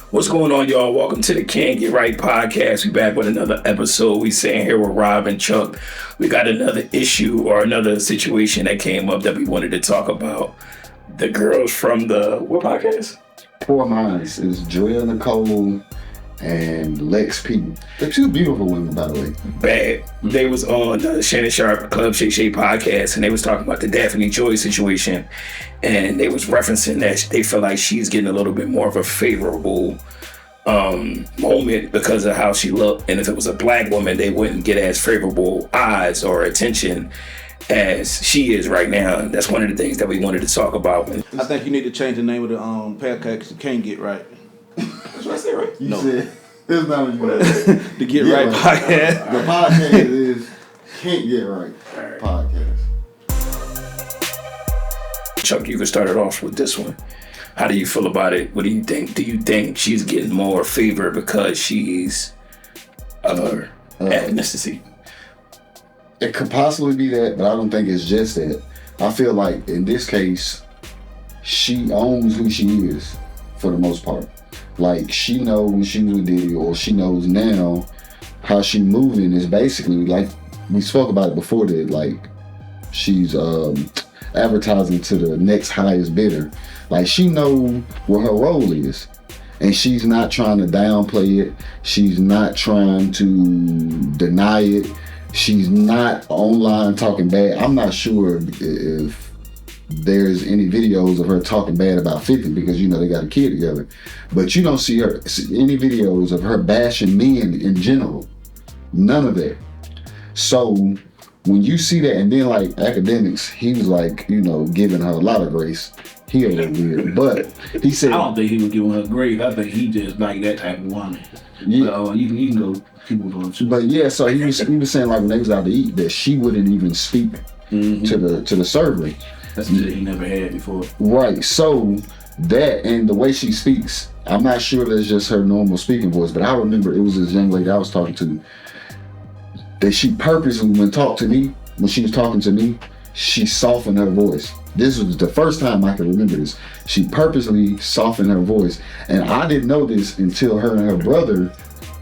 What's going on, y'all? Welcome to the Can't Get Right podcast. We back with another episode. We sitting here with Rob and Chuck. We got another issue or another situation that came up that we wanted to talk about. The girls from what podcast? Poor Minds is Joya, Nicole, and Lex P. They're two beautiful women, by the way. Bad. They was on the Shannon, Sharpe, Club Shay podcast, and they was talking about the Daphne Joy situation, and they was referencing that they feel like she's getting a little bit more of a favorable moment because of how she looked, and if it was a black woman, they wouldn't get as favorable eyes or attention as she is right now. And that's one of the things that we wanted to talk about. I think you need to change the name of the podcast because you can't get right. That's what I said, right? You No. said, it's not what you said. The Get Right podcast. The podcast is Can't Get Right podcast. Chuck, you can start it off with this one. How do you feel about it? What do you think? Do you think she's getting more favor because she's of her ethnicity? It could possibly be that, but I don't think it's just that. I feel like in this case, she owns who she is for the most part. Like, she knows when she was with Diddy, or she knows now how she moving is basically like we spoke about it before that. Like, she's advertising to the next highest bidder. Like, she know what her role is, and she's not trying to downplay it. She's not trying to deny it. She's not online talking bad. I'm not sure if there's any videos of her talking bad about 50 because, you know, they got a kid together. But you don't see any videos of her bashing men in general. None of that. So when you see that, and then like academics, he was like, you know, giving her a lot of grace. He a little weird, but he said, I don't think he was giving her grace. I think he just like that type of woman. Yeah. But, you can go people doing too. But yeah, so he was saying like when they was out to eat that she wouldn't even speak to the server. That's shit he never had before. Right. So that and the way she speaks, I'm not sure that's just her normal speaking voice, but I remember it was this young lady I was talking to that she purposely when she was talking to me, she softened her voice. This was the first time I can remember this. She purposely softened her voice. And I didn't know this until her and her brother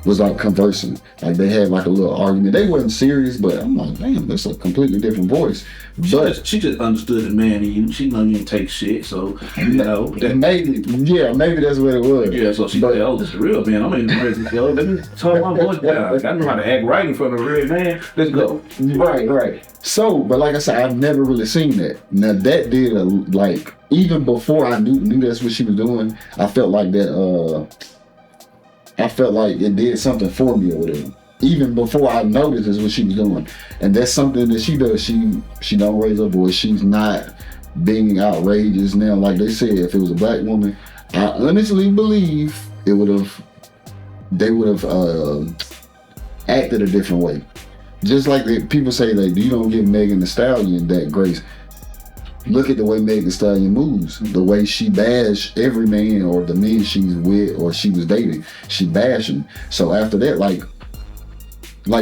was like conversing. Like they had like a little argument. They wasn't serious, but I'm like, damn, that's a completely different voice. But She just understood the man in you. She know you didn't take shit, so you know that. maybe that's what it was. Yeah, so she said, "Oh, this is real man. I'm in the presence. Yo, let me tone my voice down. I know how to act right in front of a real man. Let's go." Right. So, but like I said, I've never really seen that. Now that did like even before I knew that's what she was doing, I felt like that. I felt like it did something for me or whatever. Even before I noticed this what she was doing, and that's something that she does. She don't raise her voice. She's not being outrageous. Now, like they said, if it was a black woman, I honestly believe they would have acted a different way. Just like people say that you don't give Megan Thee Stallion that grace. Look at the way Megan Thee Stallion moves. The way she bashed every man or the men she's with or she was dating. She bashed him. So after that, like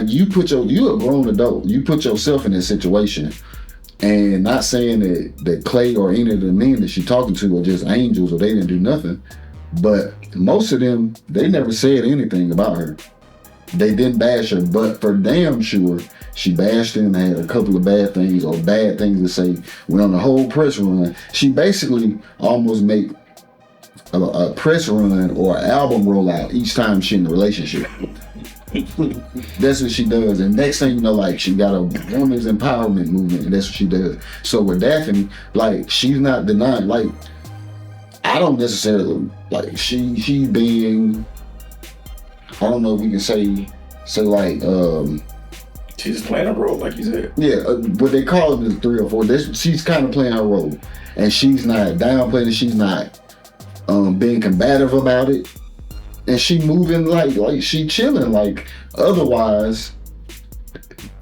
you a grown adult. You put yourself in that situation. And not saying that Clay or any of the men that she's talking to are just angels or they didn't do nothing. But most of them, they never said anything about her. They didn't bash her, but for damn sure, she bashed him, had a couple of bad things or bad things to say. Went on the whole press run. She basically almost make a press run or an album rollout each time she in a relationship. That's what she does. And next thing you know, like she got a women's empowerment movement, and that's what she does. So with Daphne, like she's not denying, like I don't necessarily like she being, I don't know if we can say like She's playing a role, like you said. yeah, what they call them is 3 or 4. She's kind of playing her role, and she's not downplaying it. She's not being combative about it, and she moving like she chilling. Like otherwise,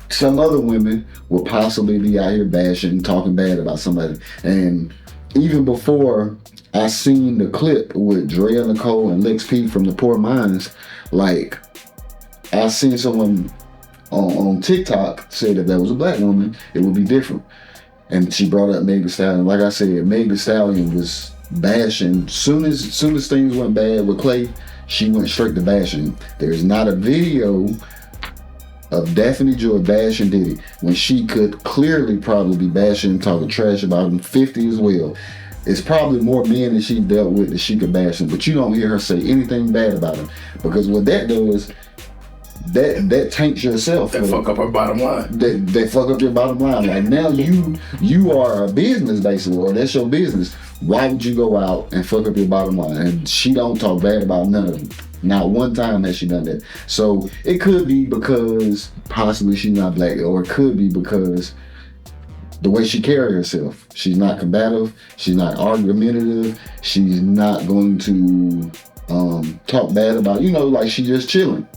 some other women will possibly be out here bashing, talking bad about somebody. And even before I seen the clip with Joya, Nicole, and Lex P from the Poor Minds, like I seen someone on TikTok said if that was a black woman, it would be different. And she brought up Megan Thee Stallion. Like I said, Megan Thee Stallion was bashing. Soon as things went bad with Clay, she went straight to bashing. There's not a video of Daphne Joy bashing Diddy when she could clearly probably be bashing, talking trash about him, 50 as well. It's probably more men that she dealt with that she could bash him, but you don't hear her say anything bad about him, because what that does, that taints yourself. That fuck up her bottom line. That fuck up your bottom line. Like, now you are a business basically, or that's your business. Why would you go out and fuck up your bottom line? And she don't talk bad about none of them. Not one time has she done that. So it could be because possibly she's not black, or it could be because the way she carries herself. She's not combative. She's not argumentative. She's not going to talk bad about, like she's just chilling.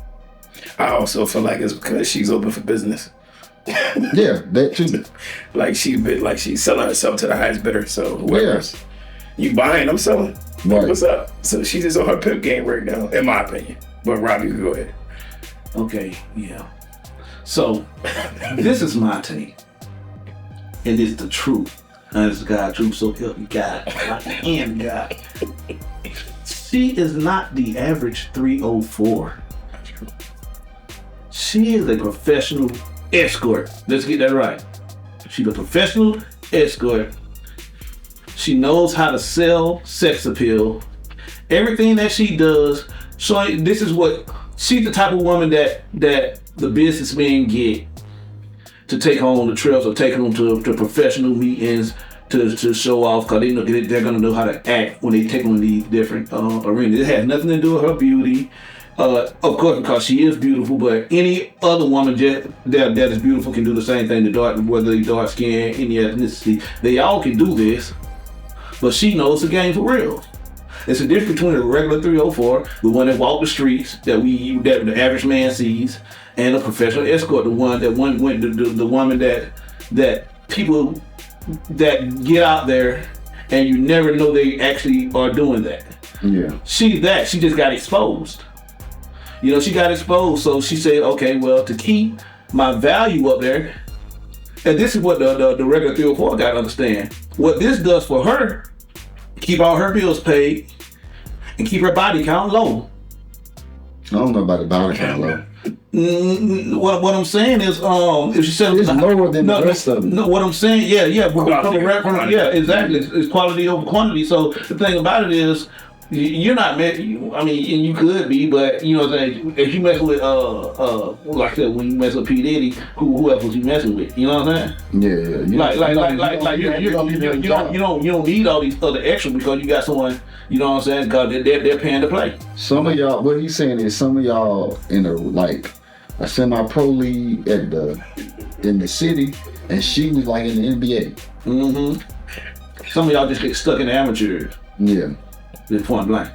I also feel like it's because she's open for business. Yeah, that too. Like she's selling herself to the highest bidder. So whoever's you buying, I'm selling. Right. What's up? So she's just on her pimp game right now, in my opinion. But Robbie, you go ahead. Okay, yeah. So this is my take. And it's the truth. And it's God's truth, so help me God. And God. She is not the average 304. She is a professional escort. Let's get that right. She's a professional escort. She knows how to sell sex appeal. Everything that she does, so this is what she's the type of woman that the businessmen get to take her on the trips or take them to professional meetings to show off, because they know they're gonna know how to act when they take them in these different arenas. It has nothing to do with her beauty. Of course, because she is beautiful, but any other woman that is beautiful can do the same thing. Whether they dark skin, any ethnicity, they all can do this. But she knows the game for real. It's a difference between a regular 304, the one that walk the streets that the average man sees, and a professional escort, the woman that people that get out there and you never know they actually are doing that. Yeah. She just got exposed. She got exposed, so she said, okay, well, to keep my value up there, and this is what the regular 304 got to understand. What this does for her, keep all her bills paid and keep her body count low. I don't know about the body count low. What I'm saying is, if she said it's lower than the rest of them. No, what I'm saying, yeah, exactly. It's quality over quantity. So the thing about it is, you're not meant. And you could be, but you know what I'm saying. If you mess with like I said, when you mess with P Diddy, who else was you messing with? You know what I'm saying? Yeah. You don't need all these other extras because you got someone. You know what I'm saying? Because they're paying to play. Some of y'all, what he's saying is, some of y'all in a semi-pro league in the city, and she was like in the NBA. Mm-hmm. Some of y'all just get stuck in the amateurs. Yeah. Just point blank.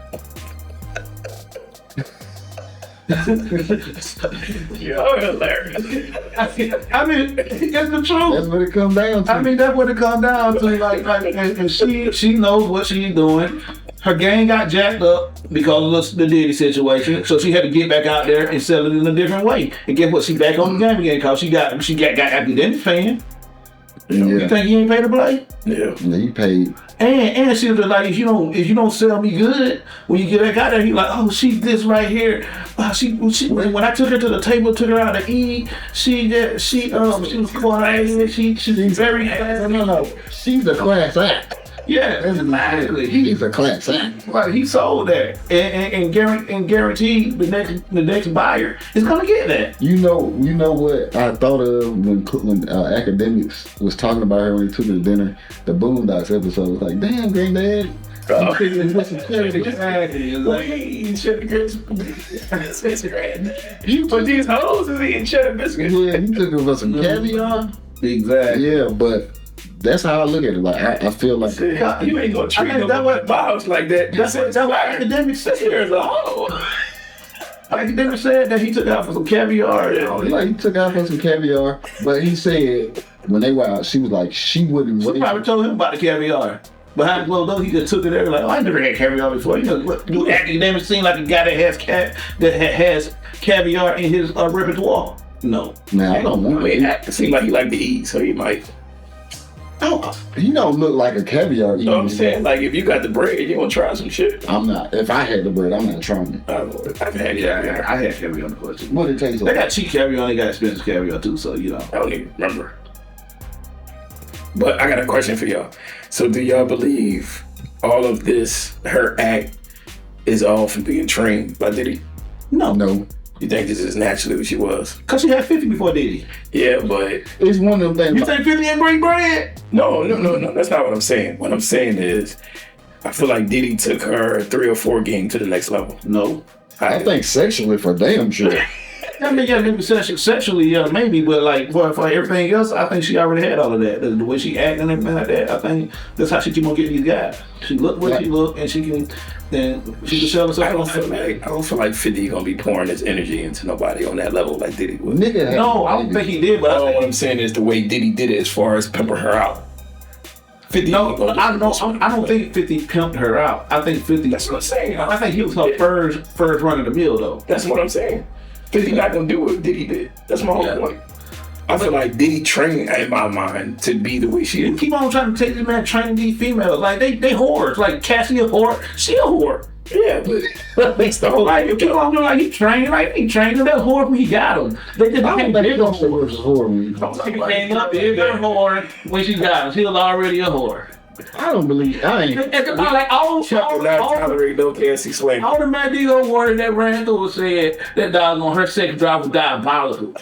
You're hilarious. I mean, it's the truth. That's what it comes down to. That's what it comes down to. And she knows what she's doing. Her game got jacked up because of the Diddy situation, so she had to get back out there and sell it in a different way. And guess what? She back on the game again because she got academic fan. You think he ain't paid to play? Yeah, he paid. And she was like, if you don't sell me good, when you get back out there, he like, oh, she's this right here. She when I took her to the table, took her out to eat, she was quiet. She's very no. She's a class act. Yeah, exactly. He's a class act. Right, he sold that, and guaranteed the next buyer is gonna get that. You know what I thought of when academics was talking about her when he took her to dinner. The Boondocks episode was like, damn, granddad. You put these hoes in eating cheddar biscuits. Yeah, he took her for some caviar. Exactly. Yeah, but that's how I look at it. Like I feel like you ain't gonna treat my house like that. That's what academics say. There's a hoe. Academics said that he took out for some caviar. He took out for some caviar, but he said when they were out, she was like she wouldn't. She probably told him about the caviar. Behind closed doors, he just took it there like, I never had caviar before. Do academics seem like a guy that has caviar in his repertoire? No. Now I don't know. It seems like he like to eat, so he might. He don't look like a caviar eater. You know what I'm saying? Like, if you got the bread, you gonna try some shit. I'm not. If I had the bread, I'm not trying it. I've had it. Yeah, I had caviar on the budget. What it tastes They like? got cheap caviar, they got expensive caviar too, so you know. I don't even remember. But I got a question for y'all. So do y'all believe all of this, her act, is all from being trained by Diddy? No. You think this is naturally what she was? Cause she had 50 before Diddy. Yeah, but It's one of them things. You think 50 ain't bring bread? no. That's not what I'm saying. What I'm saying is, I feel like Diddy took her 3 or 4 game to the next level. No. I think sexually for damn sure. I mean, yeah, maybe sexually, yeah, maybe, but like for everything else, I think she already had all of that. The way she act and everything like that, I think that's how she keep on getting these guys. She look what she look, and she can sell herself. I don't feel like 50 gonna be pouring his energy into nobody on that level like Diddy would. Nigga, No, I don't think he did, but What I'm saying is the way Diddy did it as far as pimping her out. 50. no, I don't think 50 pimped her out. I think 50. That's what I'm saying. I think he was her first run of the mill though. That's what I'm saying. 50 not gonna do what Diddy did. That's my whole point. I feel like Diddy trained in my mind to be the way she You is. keep on trying to take this man training these females. Like they whores. Like Cassie a whore, she a whore. Yeah, but that's the whole Like you keep on doing like he trained them. That whore when he got them. They just I became don't think bigger it was whores. a horror movie. She became a bigger whore when she got him. She was already a whore. I don't believe. I ain't. And like all Chuck will not tolerate no Cassie Slay. the Mandingo warriors that ran through and said that dog on her sex drive was diabolical.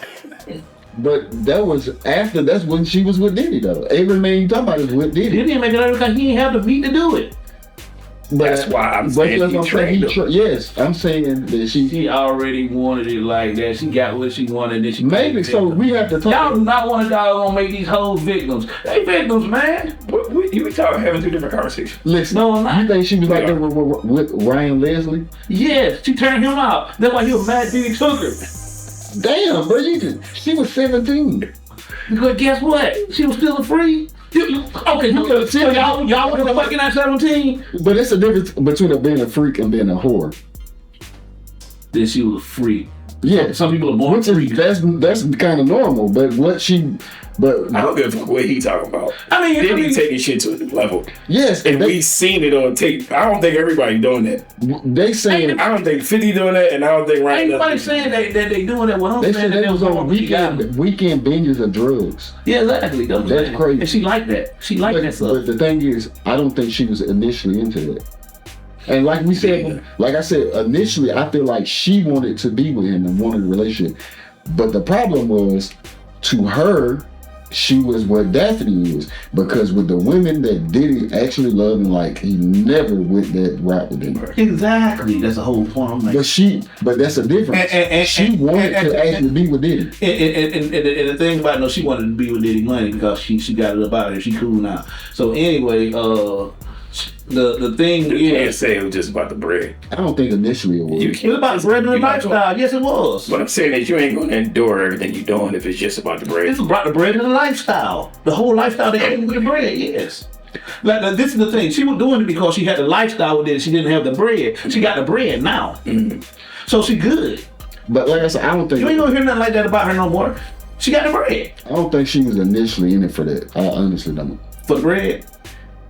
But that was after. That's when she was with Diddy though. Every man you talking about is with Diddy. He didn't make it out because he didn't have the meat to do it. That's why I'm But saying that's he what I'm saying. trained her. Yes, I'm saying that She already wanted it like that. She got what she wanted. Then she maybe. So we have to talk. Y'all do not want a dog gonna make these hoes victims. They victims, man. You were talking having 2 different conversations. Listen, No, I'm not. you think she was like Yeah. that with Ryan Leslie? Yes, she turned him out. That's why he was mad Diddy took her. Damn, bro, she was 17. Because guess what? She was still a free. Okay, so y'all was fucking at 17. But it's a difference between being a freak and being a whore. Then she was a freak. Yeah, Some people are born which is freaks. that's kind of normal. But I don't give a fuck what he talking about. Diddy taking shit to a new level. yes, And they, we seen it on tape. I don't think everybody doing that. they saying I don't think 50 doing that, and I don't think Ryan. Ain't nobody saying that they doing that. What I'm they saying said that they was on weekend. weekend binges of drugs. Yeah, exactly. That's crazy. And she liked that. She liked that But stuff. the thing is, I don't think she was initially into that. And like we said, like I said, initially, I feel like she wanted to be with him and wanted a relationship. But the problem was, to her, she was what Daphne is. Because with the women that Diddy actually loved and like, he never went that route with them. Exactly. That's the whole point. I'm like, But that's a difference. She wanted to actually be with Diddy. and the thing about she wanted to be with Diddy Money because she got it up out of there. She cool now. So anyway, the thing You can't is, say it was just about the bread. I don't think initially it was. You it was about the bread and the lifestyle. Yes, it was. What I'm saying is you ain't gonna endure everything you're doing if it's just about the bread. It's about the bread and the lifestyle. The whole lifestyle that came with the bread, yes. Like, this is the thing. She was doing it because she had the lifestyle with it. She didn't have the bread. She got the bread now. Mm-hmm. So she good. But like I said, I don't think You ain't gonna hear nothing like that about her no more. She got the bread. I don't think she was initially in it for that. I honestly don't. For the bread.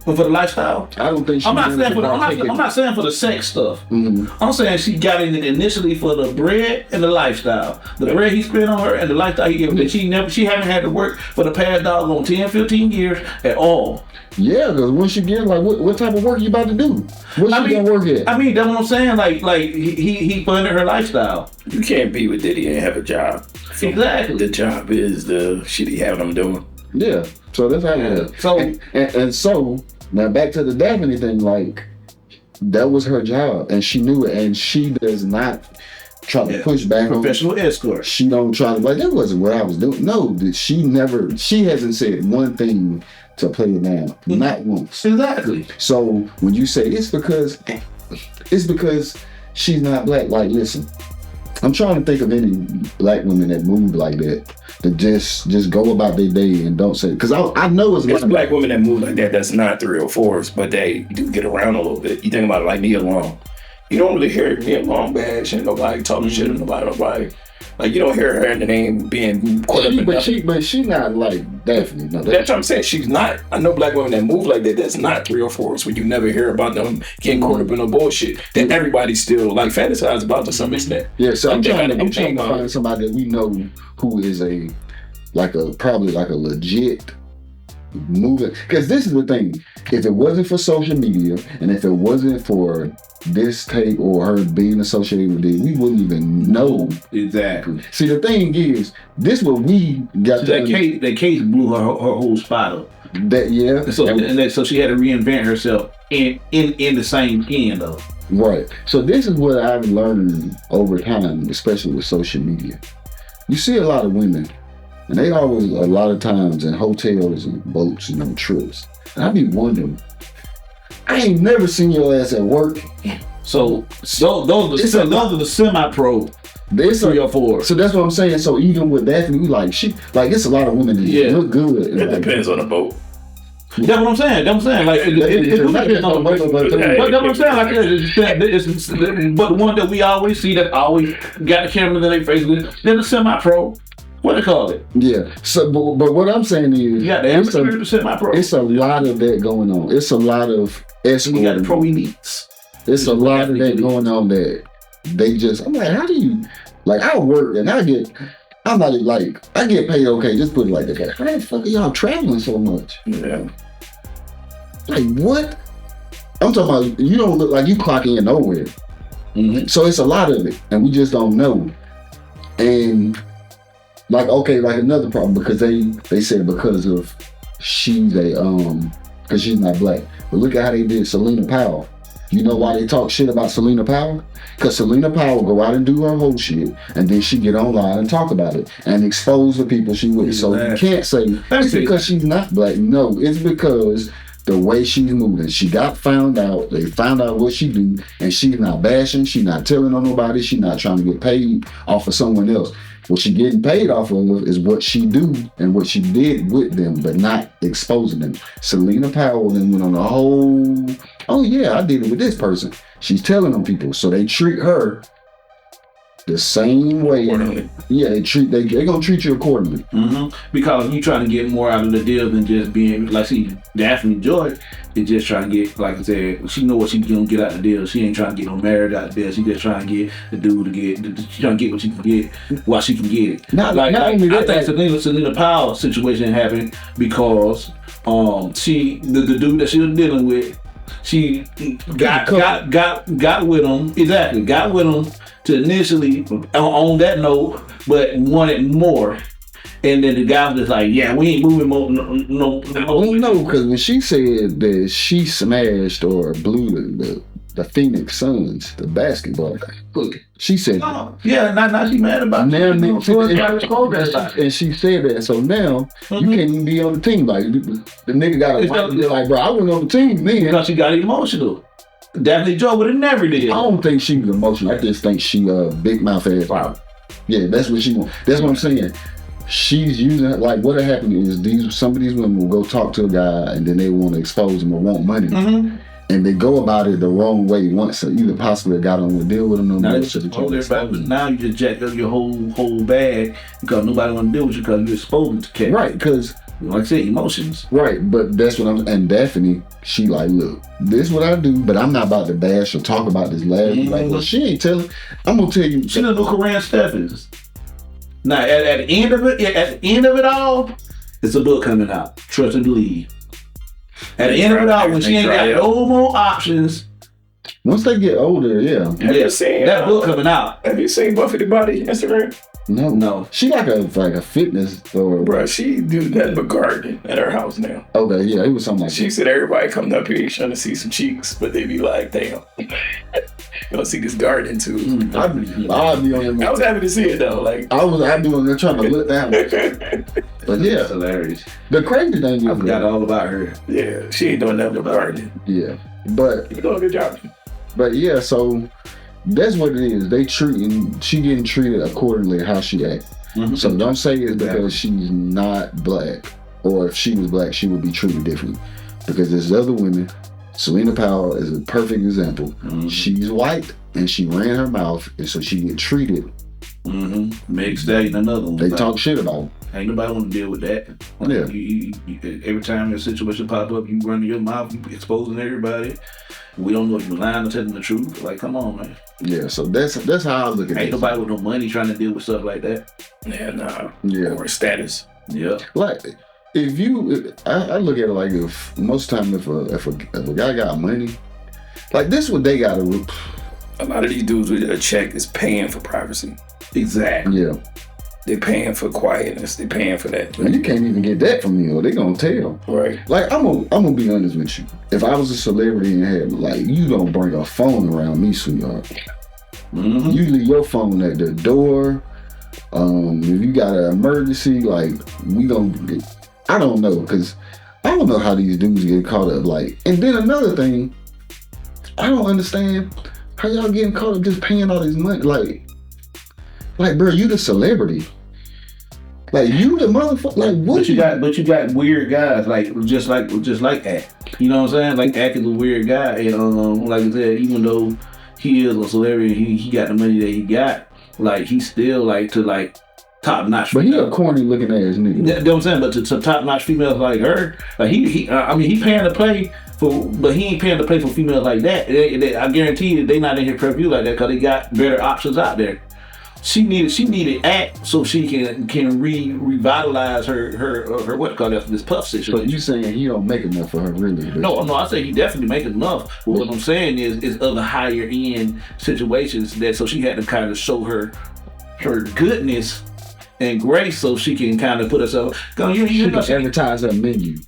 But for the lifestyle. I don't think she I'm not was in saying it for the, to partake in- I'm not saying for the sex stuff. Mhm. I'm saying she got in it initially for the bread and the lifestyle. The bread he spent on her and the lifestyle he gave her. She haven't had to work for the past doggone 10, 15 years at all. Yeah, because once you get like, what type of work you about to do? What she gonna work at? I mean, that's what I'm saying. Like he funded her lifestyle. You can't be with Diddy and have a job. So Exactly. The job is the shit he having them doing. Yeah, so that's how it is. So- and so now back to the Daphne thing, like that was her job, and she knew it, and she does not try to push back on. Professional escort. She don't try to like that wasn't what I was doing. No, she hasn't said one thing to play it down, not once. Exactly. So when you say it's because she's not black, like listen, I'm trying to think of any black women that move like that just go about their day and don't say, because I know it's There's not black women that move like that that's not 304s, but they do get around a little bit. You think about it like Nia Long. You don't really hear Nia Long bash and nobody talking shit to nobody. Like you don't hear her in the name being caught up in nothing. But she not like Daphne. No, That's what I'm saying. She's not. I know black women that move like that. That's not 3 or 4s where you never hear about them getting caught up in no bullshit. That everybody still like fantasize about to some extent. Yeah, so I'm trying to think find somebody that we know who is probably like a legit mover. Because this is the thing. If it wasn't for social media and if it wasn't for this tape or her being associated with it, we wouldn't even know. Exactly. See, the thing is, this what we got. So that case blew her whole spot up. So she had to reinvent herself in the same pen though. Right. So this is what I've learned over time, especially with social media. You see a lot of women, and they always a lot of times in hotels and boats and on trips. And I be wondering, I ain't never seen your ass at work. So those are the semi-pro. There's 3 or 4. So that's what I'm saying. So even with Daphne, we it's a lot of women that look good. It depends on the boat. That's what I'm saying. Like but the one that we always see that always got the camera in their face with, then the semi-pro. What they call it? Yeah. So, but what I'm saying is, you got the amateur, the semi-pro. It's a lot of that going on. It's a lot of escorting. You got the pro elites. It's a lot of that going on that they just. I'm like, how do you? Like, I work and I get paid okay. Just put it like that. How the fuck are y'all traveling so much? Yeah. Like what? I'm talking about. You don't look like you clock in nowhere. Mm-hmm. So it's a lot of it, and we just don't know. And like another problem because they said because of because she's not black. But look at how they did Selena Powell. You know why they talk shit about Selena Powell? Because Selena Powell go out and do her whole shit, and then she get online and talk about it and expose the people she with. So you can't say it's because she's not black. No, it's because the way she's moving. She got found out. They found out what she do, and she's not bashing. She's not telling on nobody. She's not trying to get paid off of someone else. What she getting paid off of is what she do and what she did with them, but not exposing them. Selena Powell then went on a whole, oh yeah, I did it with this person. She's telling them people, so they treat her the same way. Yeah, they're gonna treat you accordingly. Mm-hmm. Because you trying to get more out of the deal than just being like, see, Daphne Joy is just trying to get, like I said, she know what she's gonna get out the deal. She ain't trying to get no married out the deal. She just trying to get the dude to get. She trying to get what she can get while she can get it. I think Selena Powell situation happened because the dude that she was dealing with, she got with him. Exactly, got with him to initially on that note, but wanted more. And then the guy was just like, yeah, we ain't moving more. No. No, because when she said that she smashed or blew the Phoenix Suns, the basketball, she said, oh, yeah, now she mad about it. And she said that, so now you can't even be on the team. Like, the nigga got a like, bro, I wasn't on the team then. Because she got emotional. Daphne Joy would have never did. I don't think she was emotional. I just think she big mouth ass. Wow. Yeah, that's what she want. That's what I'm saying. She's using like what happened is some of these women will go talk to a guy and then they want to expose him or want money. Mm-hmm. And they go about it the wrong way once either possibly got on to deal with them. Now you just jacked up your whole bag because nobody want to deal with you because you're exposed to cat. Right, because like I said, emotions. Right, but that's what and Daphne, she like, look, this is what I do, but I'm not about to bash or talk about this last. Mm-hmm. Like, well, she ain't telling. I'm gonna tell you. She doesn't know Corinne Steffens. Now, at the end of it all, it's a book coming out. Trust and Believe. At the end of it all, when she ain't got no more options. Once they get older, yeah. Have you seen that book coming out? Have you seen Buffy the Body Instagram? No. She like a fitness store. Bro, she do nothing but gardening at her house now. Okay, yeah, it was something like she that. said everybody coming up here trying to see some cheeks, but they be like, damn. You don't see this garden too. I'll be on I was happy to see it though. Like I'd be on there trying to look down. But yeah, that's hilarious. The crazy thing is I forgot all about her. Yeah, she ain't doing nothing but gardening. Yeah, but you're doing a good job. But yeah, so that's what it is. She getting treated accordingly how she act. Mm-hmm. So don't say it's because she's not black, or if she was black, she would be treated differently. Because there's other women. Selena Powell is a perfect example. Mm-hmm. She's white and she ran her mouth, and so she get treated Meg Stallion, another one. They talk shit about him. Ain't nobody want to deal with that. Yeah. You, every time a situation pop up, you run your mouth, you exposing everybody. We don't know if you're lying or telling the truth. Like, come on, man. Yeah, so that's how I look at it. Ain't nobody with no money trying to deal with stuff like that. Yeah, nah. Yeah. Or status. Yeah. Like, I look at it like if most time if a guy got money, like this what they gotta. A lot of these dudes with a check is paying for privacy. Exactly. Yeah. They're paying for quietness. They're paying for that. And you can't even get that from me, or they gonna tell. Right. Like I'm gonna be honest with you. If I was a celebrity and had like you don't bring a phone around me, sweetheart. Mm-hmm. You leave your phone at the door. If you got an emergency, like we gonna get, I don't know, cause I don't know how these dudes get caught up. Like, and then another thing, I don't understand how y'all getting caught up just paying all this money. Like, bro, you the celebrity. Like you the motherfucker. Like what? But you got weird guys like just like Ack. You know what I'm saying? Like Ack is a weird guy, and like I said, even though he is a celebrity, he got the money that he got. Like he's still like to like top notch. But he a corny looking ass nigga. You know what I'm saying? But to top notch females like her, like he paying to play for, but he ain't paying to play for females like that. I guarantee you they not in here prep you like that because they got better options out there. She needed Act so she can revitalize her what call that this puff situation. But you saying he don't make enough for her, really? No, I say he definitely make enough. But what I'm saying is other higher end situations that so she had to kind of show her goodness and grace so she can kind of put herself. She can advertise her menu.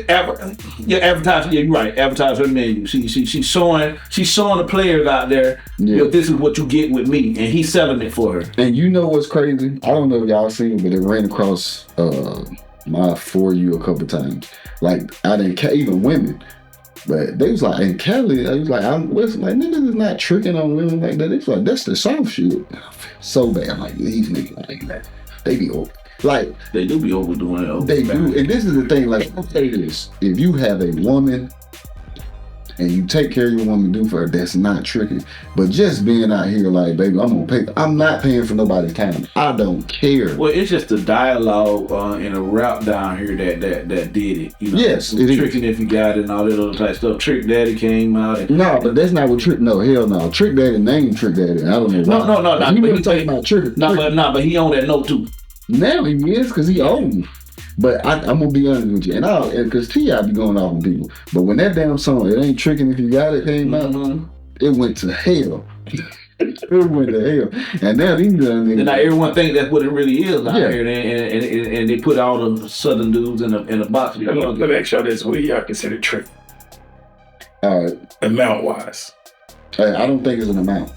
Advertise. Yeah, you're right. Advertise her menu. She's showing the players out there. Yeah. You know, this is what you get with me, and he's selling it for her. And you know what's crazy? I don't know if y'all seen it, but it ran across my For You a couple times. Like I didn't even women, but they was like in Cali. I was like, niggas is not tricking on women like that. It's like that's the soft shit. I feel so bad. Like these niggas like that. They be over. Like they do be overdoing it. They do, and this is the thing. Like I'll say this: if you have a woman and you take care of your woman, do for her, that's not tricking. But just being out here like, baby, I'm gonna pay. I'm not paying for nobody's time. I don't care. Well, it's just the dialogue and a rap down here that did it. You know, yes, it tricking is. If you got it and all that other type of stuff. Trick Daddy came out. And, no, but that's not what Trick. No, hell no. Trick Daddy name Trick Daddy. I don't know. Why. No. He been talking about Trick. But he on that note too. Now he is because he old. But I'm gonna be honest with you, and because T.I. be going off on people. But when that damn song, It Ain't Tricking If You Got It, came out, it went to hell. It went to hell. And now these damn niggas. And now everyone think that's what it really is out here, and they put all the southern dudes in a box. Let me ask y'all this: what do y'all consider trick? All right, amount wise. I don't think it's an amount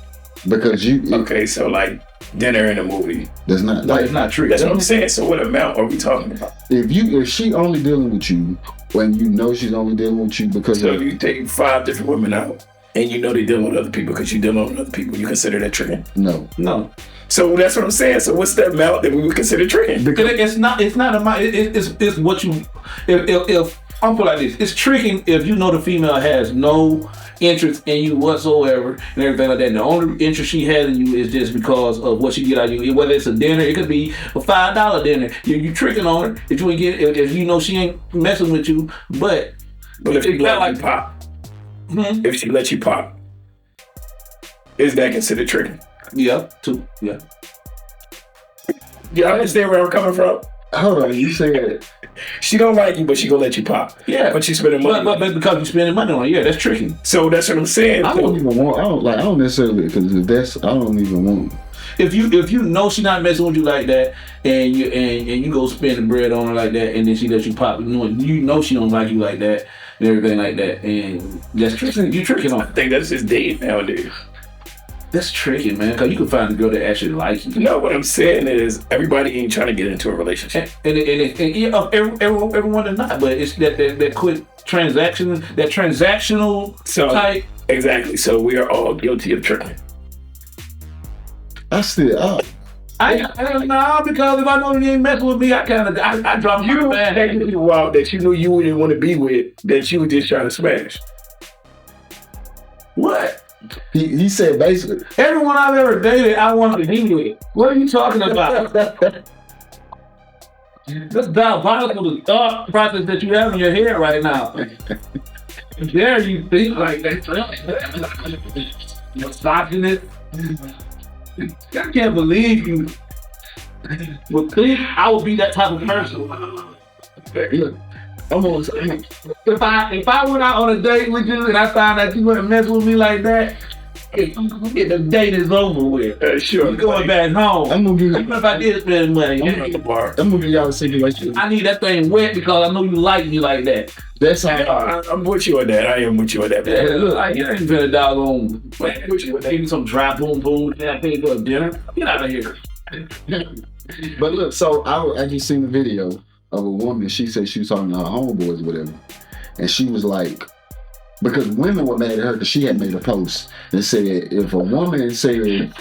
because okay, so like dinner in a movie. That's not. Like, it's not trick. That's what I'm saying. So what amount are we talking about? If she only dealing with you when you know she's only dealing with you because if you take 5 different women out and you know they're dealing with other people because you're dealing with other people, you consider that tricking? No. So that's what I'm saying. So what's the amount that we would consider tricking? Because it's not amount. It's what you. If I'm put like this, it's tricking if you know the female has no interest in you whatsoever and everything like that. And the only interest she has in you is just because of what she get out of you. Whether it's a dinner, it could be a $5 dinner. You tricking on her if you ain't if you know she ain't messing with you. But if she let you pop, if she let you pop, is that considered tricking? Yeah, too. Yeah. You understand where I'm coming from? Hold on, you said she don't like you, but she gonna let you pop. Yeah, but she's spending money. But because you spending money on it, that's tricking. So that's what I'm saying. I don't necessarily because I don't even want. If you know she not messing with you like that, and you go spend the bread on her like that, and then she lets you pop, you know she don't like you like that and everything like that, and that's tricking. You tricking on. I think that's just dating nowadays. That's tricky, man, because you can find a girl that actually likes you. No, what I'm saying is everybody ain't trying to get into a relationship. And everyone is not, but it's that quick transaction, that transactional type. Exactly. So we are all guilty of tricking. I still, I don't know, because if I know you ain't messing with me, I drop you bad. That you knew you didn't want to be with, that you were just trying to smash. What? He said basically. Everyone I've ever dated, I want to be with. What are you talking about? That's diabolical, the thought process that you have in your head right now. Dare you think like that? Misogynist. I can't believe you would think I would be that type of person. Look, almost. If I went out on a date with you and I found out you wouldn't mess with me like that, the date is over with. Sure. You're going back home. I'm gonna give you. Even if I did spend money, I'm the bar. I'm gonna give y'all a situation. I need that thing wet because I know you like me like that. That's how. I'm with you on that. I am with you on that. Yeah, look, I ain't been a doggone. Man, with you, give me some dry boom boom. I paid for a dinner. Get out of here. But look, so I just seen a video of a woman. She said she was talking to her homeboys, or whatever, and she was like, because women were mad at her because she had made a post that said if a woman said,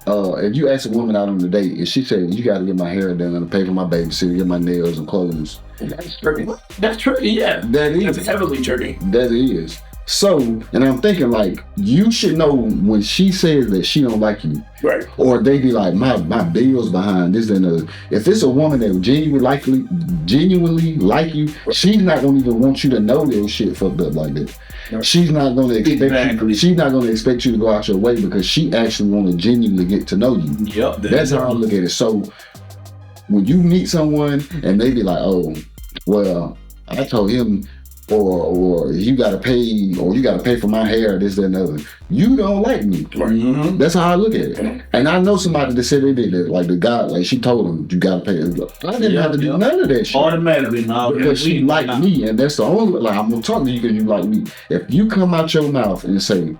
if you ask a woman out on a date and she said you got to get my hair done and pay for my babysitter, get my nails and clothes, That's tricky. That's true. Yeah. that is That's heavily tricky. That is. So, and I'm thinking like, you should know when she says that she don't like you, Right. or they be like, my bill's behind this and that. If it's a woman that genuinely like you, she's not gonna even want you to know that shit fucked up like that. Right. She's not gonna expect Exactly. you. She's not gonna expect you to go out your way because she actually want to genuinely get to know you. Yep. That's how I look at it. So when you meet someone and they be like, oh, well, I told him, or you gotta pay for my hair, this, that, and the other. You don't like me. Right. Mm-hmm. That's how I look at it. And I know somebody that said they did that. Like the guy, like she told him, you gotta pay. I didn't have to do none of that shit. Automatically, now Because she liked me, and that's the only, like, I'm gonna talk to you because you like me. If you come out your mouth and say,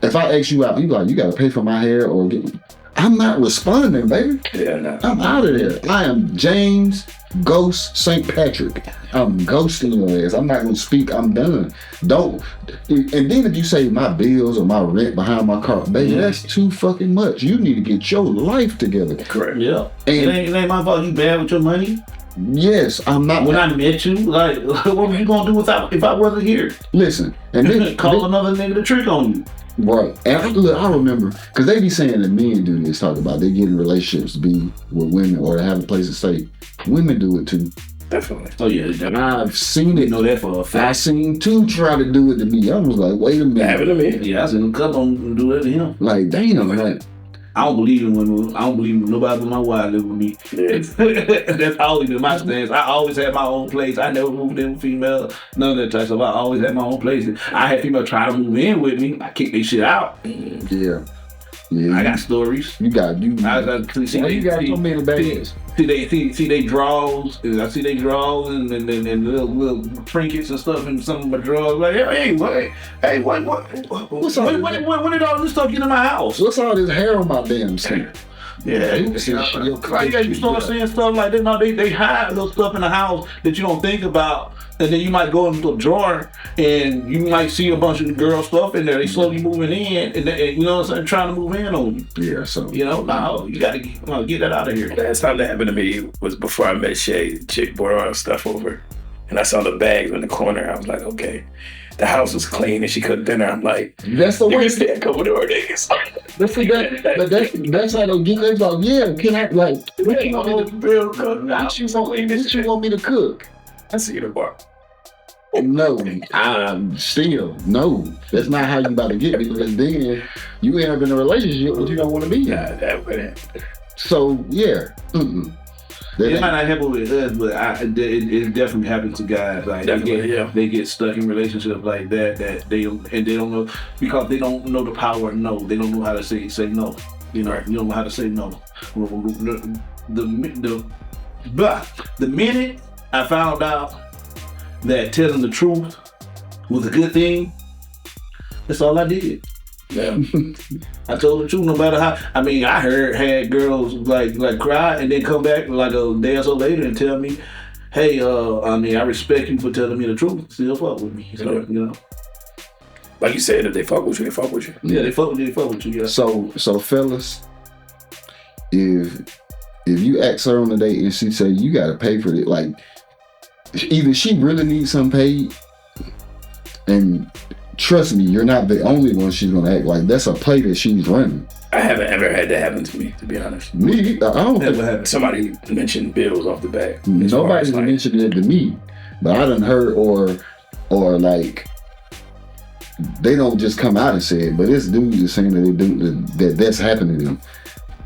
if I ask you out, you like, you gotta pay for my hair or get, I'm not responding, baby. Yeah, no. I'm out of there. I am James Ghost St. Patrick. I'm ghosting your ass. I'm not gonna speak. I'm done. Don't. And then if you say my bills or my rent behind my car, baby, that's too fucking much. You need to get your life together. Correct. Yeah. And It ain't my fault you bad with your money. yes, I'm not. When I met you, like, what were you gonna do if I wasn't here? Listen, and then Call another nigga to trick on you. right. And look, I remember because they be saying that men do this. Talk about they get in relationships to be with women or to have a place to stay. Women do it too. Definitely. Oh yeah, I've seen you it. know that for a I fact. seen two try to do it to me. I was like, wait a Have it minute. a minute. Yeah, I seen a couple of them do that to him. Like, damn, like, I don't believe in women. I don't believe in nobody but my wife live with me. That's always been my stance. I always had my own place. I never moved in with female. None of that type of stuff. I always had my own place. I had female try to move in with me. I kicked their shit out. yeah. Yeah. I got stories. You got. I see Why you got so many bags? See they draws. I see they draws and little trinkets and stuff in some of my drawers. Like, when did all this stuff get in my house? What's all this hair on my damn skin? Yeah, you start seeing stuff like that. No, they hide little stuff in the house that you don't think about, and then you might go into a drawer and you might see a bunch of girl stuff in there. They slowly moving in, and you know what I'm saying, trying to move in on you. Yeah, so You know, no, you gotta get that out of here. Last time that happened to me was before I met Shay. The chick brought all her stuff over, and I saw the bags in the corner. I was like, okay. The house was clean, and she cooked dinner. I'm like, that's the you way. can stay a couple door niggas. That's how they get. They like, yeah, can I like? What you want me to cook? I see you in the bar. No, I'm still no. That's not how you about to get me because then you end up in a relationship but you don't want to be in. Nah, that wouldn't. So yeah. It might not happen with us, but it definitely happens to guys. Like they get stuck in relationships like that they don't know because they don't know the power of no. They don't know how to say no. You know, you don't know how to say no. The minute I found out that telling the truth was a good thing, that's all I did. Yeah. I told the truth no matter how. I mean, I had girls like cry and then come back like a day or so later and tell me, hey, I respect you for telling me the truth. Still fuck with me. So, you know. Like you said, if they fuck with you, they fuck with you. Yeah, they fuck with you, yeah. So fellas, if you ask her on a date and she say you gotta pay for it, like either she really needs something paid and trust me, you're not the only one she's gonna act like. That's a play that she's running. I haven't ever had that happen to me, to be honest. Me, I don't Never think happened. Somebody mentioned bills off the bat. nobody's mentioned it to me, but I done heard or like they don't just come out and say it, but this dude is saying that that's happening to them.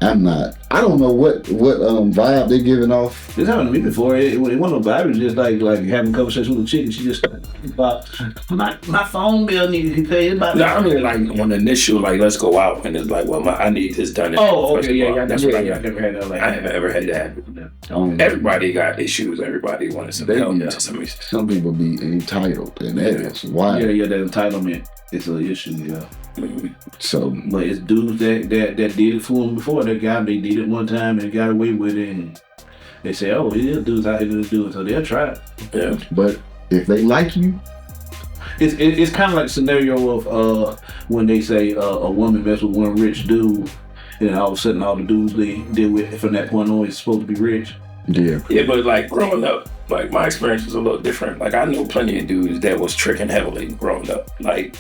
I don't know what vibe they're giving off. This happened to me before. It wasn't no vibe. It was just like having a conversation with a chick, and she just about my phone bill needs to be paid. No, I mean like on the initial like let's go out, and it's like, well, I need this done. Oh, okay, yeah, that's what I got. Never had that. Like, I haven't ever had that happen. Everybody got issues. Everybody wanted some help. To some extent. Some people be entitled, and that is why. Yeah, that entitlement is an issue. Yeah. So, but it's dudes that did it for them before. They did it one time and got away with it, and they say, "Oh, yeah, dudes out here to do it," so they'll try it. Yeah. But if they like you, it's kind of like a scenario of when they say a woman mess with one rich dude, and all of a sudden all the dudes they deal with from that point on is supposed to be rich. Yeah. Yeah, but like growing up, like my experience was a little different. Like I knew plenty of dudes that was tricking heavily growing up. Like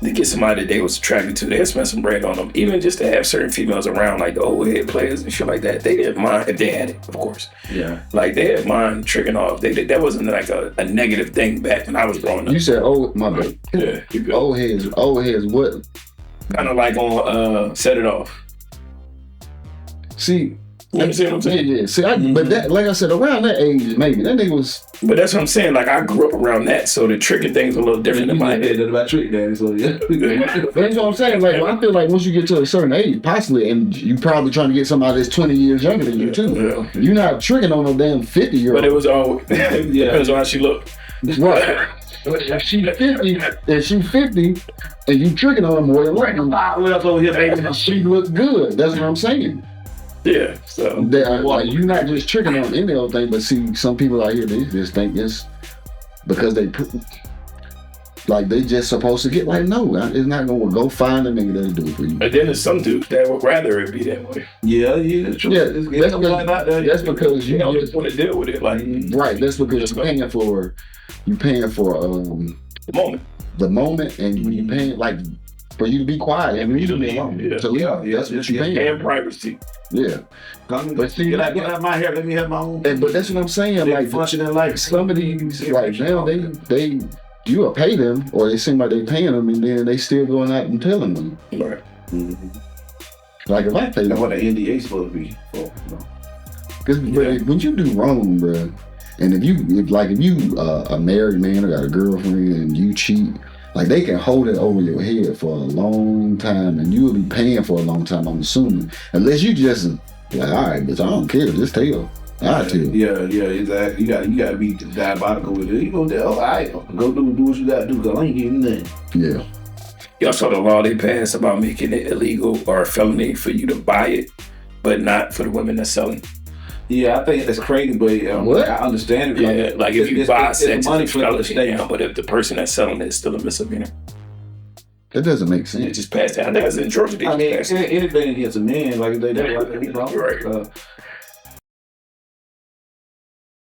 to get somebody that they was attracted to, they'd spend some bread on them. Even just to have certain females around, like the old head players and shit like that, they didn't mind if they had it, of course. Yeah. Like they didn't mind tricking off. That wasn't like a negative thing back when I was growing up. You said, "Oh, my bad." Yeah, you go. Old heads. What? Kind of like on Set It Off. See. You understand what I'm saying? Yeah. See, but that, like I said, around that age, maybe that nigga was. But that's what I'm saying. Like I grew up around that, so the tricking thing's a little different in my head. That's about trick daddy. So yeah. That's what I'm saying. Like I feel like once you get to a certain age, possibly, and you probably trying to get somebody that's 20 years younger than you too. Yeah. You're not tricking on no damn 50-year-old. But it was all depends on how she looked. Right. If she's 50, and you tricking on her more than likely. What else over here, baby? She look good. That's what I'm saying. Yeah. So Like, you're not just tricking on any old thing, but see, some people out here they just think it's because they just supposed to get like no, it's not gonna go find a nigga that'll do it for you. But then there's some dudes that would rather it be that way. Yeah, that's true. Yeah, That's because You don't just want to deal with it, like right. That's because you're paying for the moment, and when you're paying like for you to be quiet and you to be alone. Yeah. So that's what you're paying. And privacy. Yeah. But see, get out my hair. Let me have my own. But that's what I'm saying. Like functioning like some of these, like now they you will pay them, or they seem like they paying them, and then they still going out and telling them. Right. Mm-hmm. Like if I pay them, that's what the NDA is supposed to be for. Because when you do wrong, bro, and if you a married man or got a girlfriend and you cheat, like they can hold it over your head for a long time, and you will be paying for a long time. I'm assuming, unless you just like, all right, bitch, I don't care, just tell. I tell. Yeah, exactly. You gotta be diabolical with it. You gonna tell, all right, go do what you gotta do, cause I ain't getting nothing. Yeah. Y'all saw the law they passed about making it illegal or a felony for you to buy it, but not for the women that's selling. Yeah, I think that's crazy, but I understand it. Yeah, like if you buy sex, money it's for the state. but if the person that's selling it is still a misdemeanor, That doesn't make it sense. just passed that. I think it's in Georgia. I mean, anything against a man, like they right.